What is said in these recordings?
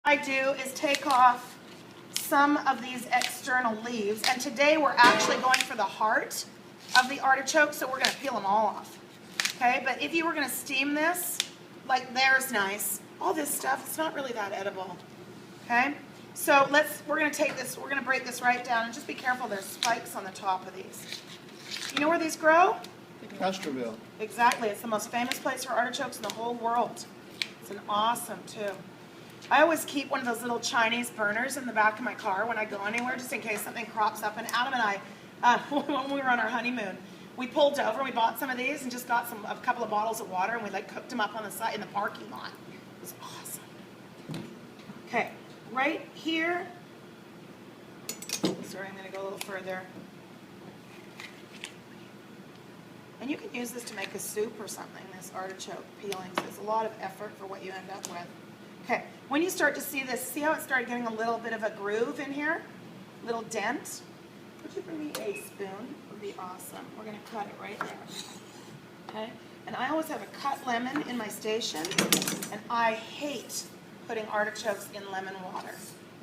I do is take off some of these external leaves, and today we're actually going for the heart of the artichoke, so we're going to peel them all off. Okay, but if you were going to steam this, like there's nice, all this stuff, it's not really that edible. Okay, so we're going to take this, we're going to break this right down, and just be careful, there's spikes on the top of these. You know where these grow? Castroville. Exactly, it's the most famous place for artichokes in the whole world. It's an awesome too. I always keep one of those little Chinese burners in the back of my car when I go anywhere, just in case something crops up. And Adam and I, when we were on our honeymoon, we pulled over and we bought some of these and just got a couple of bottles of water, and we like cooked them up on the side in the parking lot. It was awesome. Okay, right here. Sorry, I'm going to go a little further. And you can use this to make a soup or something, this artichoke peelings. It's a lot of effort for what you end up with. Okay, when you start to see this, see how it started getting a little bit of a groove in here? Little dent? Would you bring me a spoon? Would be awesome. We're going to cut it right there. Okay, and I always have a cut lemon in my station, and I hate putting artichokes in lemon water.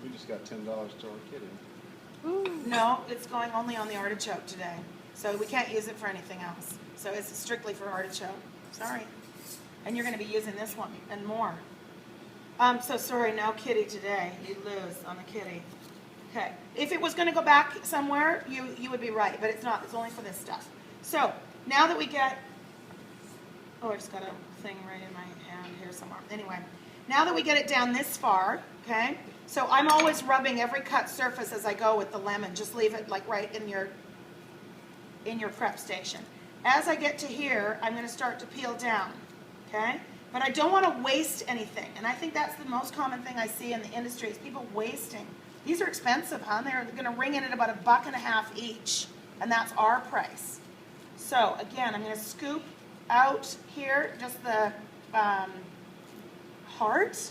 We just got $10 to our kitty. Ooh. No, it's going only on the artichoke today. So we can't use it for anything else. So it's strictly for artichoke. Sorry. And you're going to be using this one and more. So sorry, no kitty today. You lose on the kitty. Okay. If it was going to go back somewhere, you would be right, but it's not. It's only for this stuff. So now that we get, oh, I just got a thing right in my hand here somewhere. Anyway, now that we get it down this far, okay, so I'm always rubbing every cut surface as I go with the lemon. Just leave it like right in your prep station. As I get to here, I'm going to start to peel down, okay? But I don't want to waste anything, and I think that's the most common thing I see in the industry is people wasting. These are expensive, huh? They're going to ring in at about $1.50 each, and that's our price. So again, I'm going to scoop out here just the heart,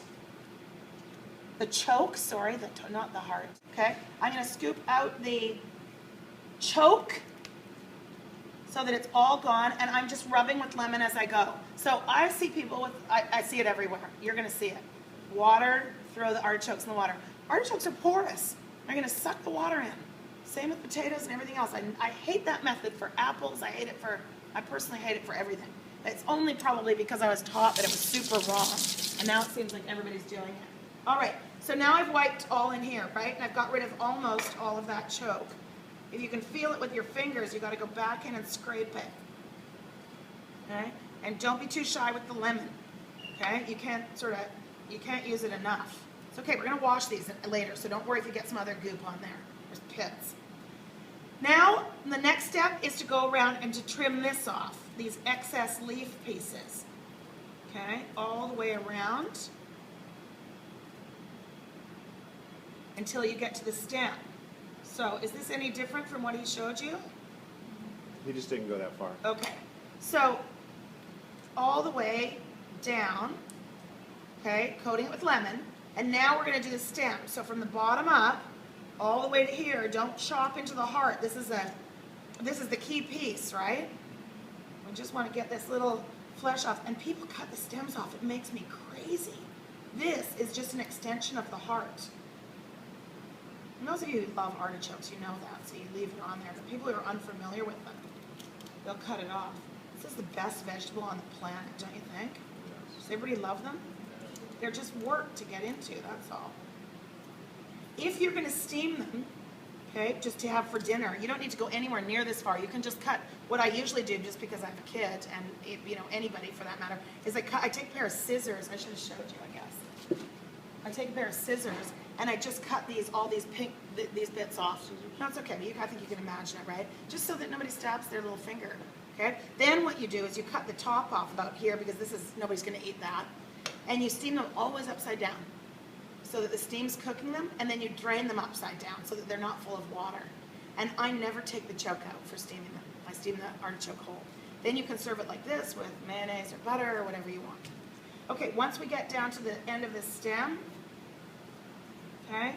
the choke, sorry, not the heart, okay? I'm going to scoop out the choke so that it's all gone, and I'm just rubbing with lemon as I go. So I see people with, I see it everywhere. You're going to see it. Water, throw the artichokes in the water. Artichokes are porous. They're going to suck the water in. Same with potatoes and everything else. I hate that method for apples. I personally hate it for everything. It's only probably because I was taught that it was super raw, and now it seems like everybody's doing it. All right, so now I've wiped all in here, right? And I've got rid of almost all of that choke. If you can feel it with your fingers, you got to go back in and scrape it. Okay? And don't be too shy with the lemon. Okay? You can't use it enough. It's okay. We're going to wash these later, so don't worry if you get some other goop on there. There's pits. Now, the next step is to go around and to trim this off, these excess leaf pieces. Okay? All the way around until you get to the stem. So, is this any different from what he showed you? He just didn't go that far. Okay. So, all the way down, okay, coating it with lemon, and now we're going to do the stem. So, from the bottom up, all the way to here, don't chop into the heart. This is the key piece, right? We just want to get this little flesh off, and people cut the stems off. It makes me crazy. This is just an extension of the heart. And those of you who love artichokes, you know that, so you leave it on there. But people who are unfamiliar with them, they'll cut it off. This is the best vegetable on the planet, don't you think? Does everybody love them? They're just work to get into, that's all. If you're going to steam them, okay, just to have for dinner, you don't need to go anywhere near this far. You can just cut. What I usually do, just because I have a kid, and anybody for that matter, is I take a pair of scissors. I should have showed you, I guess. I take a pair of scissors, and I just cut all these bits off. No, it's okay. I think you can imagine it, right? Just so that nobody stabs their little finger. Okay. Then what you do is you cut the top off about here, because nobody's going to eat that, and you steam them always upside down, so that the steam's cooking them, and then you drain them upside down so that they're not full of water. And I never take the choke out for steaming them. I steam the artichoke whole. Then you can serve it like this with mayonnaise or butter or whatever you want. Okay, once we get down to the end of the stem, okay,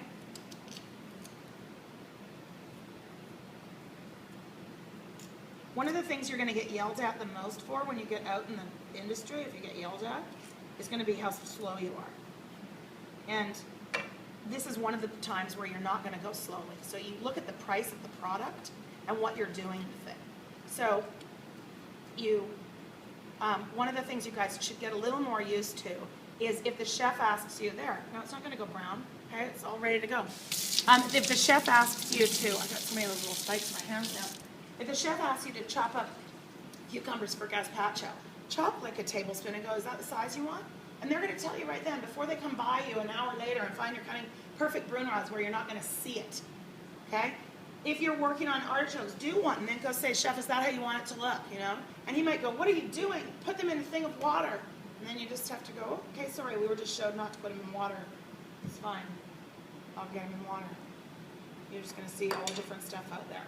one of the things you're going to get yelled at the most for when you get out in the industry, if you get yelled at, is going to be how slow you are. And this is one of the times where you're not gonna go slowly. So you look at the price of the product and what you're doing with it. So one of the things you guys should get a little more used to is if the chef asks you, there, no, it's not gonna go brown, okay, it's all ready to go. If the chef asks you to, I got so many of those little spikes in my hands now. If the chef asks you to chop up cucumbers for gazpacho, chop like a tablespoon and go, is that the size you want? And they're gonna tell you right then, before they come by you an hour later and find you're cutting perfect brunoise where you're not gonna see it, okay? If you're working on artichokes, do one and then go say, chef, is that how you want it to look, you know? And he might go, what are you doing? Put them in a thing of water. And then you just have to go, oh, okay, sorry, we were just showed not to put them in water. It's fine. I'll get them in water. You're just gonna see all different stuff out there.